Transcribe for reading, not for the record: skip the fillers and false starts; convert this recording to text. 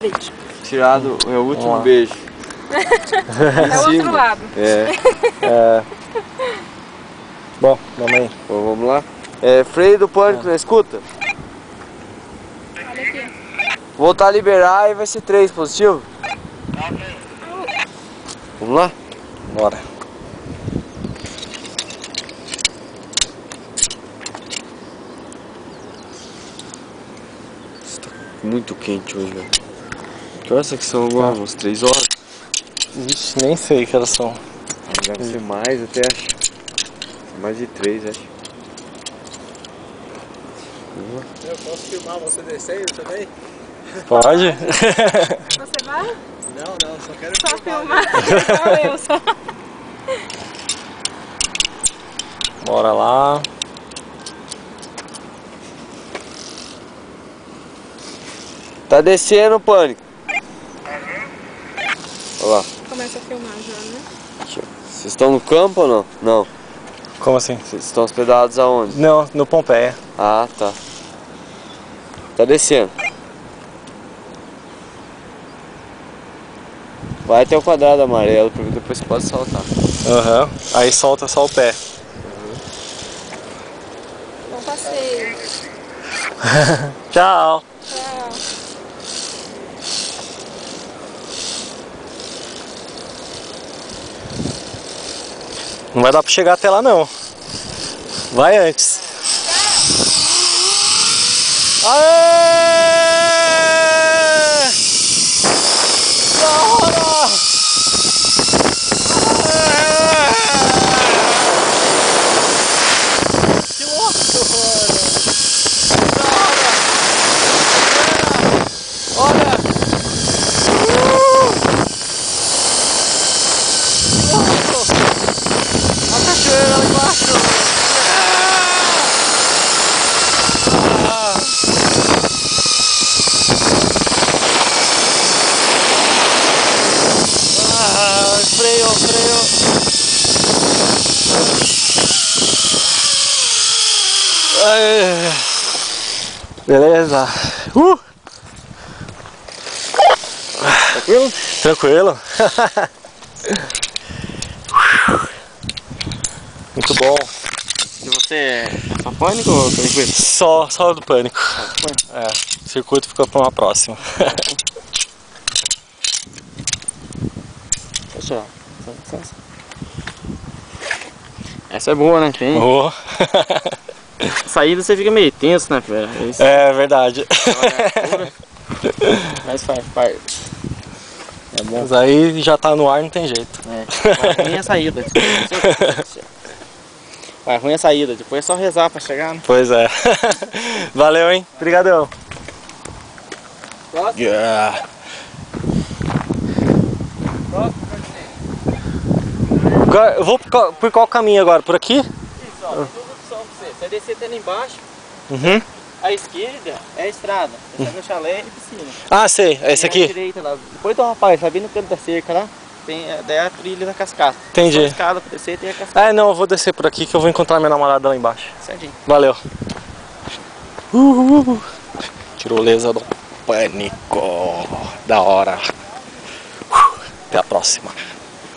Beijo. Tirado é o último beijo. É o outro lado. Bom, vamos aí. Bom, vamos lá. Freio do pânico, na escuta? Olha aqui. Voltar a liberar e vai ser 3, positivo? Vamos lá? Bora. Está muito quente hoje, velho. Que horas que são agora? Umas 3 horas? Ixi, nem sei que horas são. Deve ser mais até, acho. Mais de 3, acho. Eu posso filmar você descendo também? Pode? Você vai? Não, só quero Só filmar. filmar. Igual eu só. Bora lá. Tá descendo o pânico. Olha lá. Começa a filmar já, né? Vocês estão no campo ou não? Não. Como assim? Vocês estão hospedados aonde? Não, no Pompeia. Ah, tá. Tá descendo. Vai até o quadrado amarelo, porque depois você pode saltar. Aham. Aí solta só o pé. Bom passeio. Tchau. Tchau. Não vai dar pra chegar até lá não. Vai antes. Aê! Da hora! Que louco, mano! Da hora! Olha! A cachoeira lá embaixo! Freio. Beleza. Tranquilo? Tranquilo. Muito bom. E você é só pânico ou tranquilo? Só do pânico. É, o circuito ficou para uma próxima. Deixa eu... Essa é boa, né? Tem. Oh. Saída você fica meio tenso, né, velho? É verdade. Mas faz. É bom. Mas aí já tá no ar, não tem jeito. Vai ruim a saída. Vai ruim a saída, depois é só rezar pra chegar, né? Pois é. Valeu, hein? Obrigadão. Próximo. Yeah. Agora, eu vou por qual caminho agora? Por aqui? Isso, ó, tem duas opções pra você. Você descer até lá embaixo, Uhum. à esquerda é a estrada. Você no chalé e piscina. Ah, sei. É esse E à aqui? direita lá. Depois do rapaz, sabe no canto da cerca lá? Tem daí a trilha da cascata. Entendi. Só a escada pra descer e tem a cascata. Não, eu vou descer por aqui que eu vou encontrar minha namorada lá embaixo. Certinho. Valeu. Tirolesa do pânico. Da hora. Até a próxima.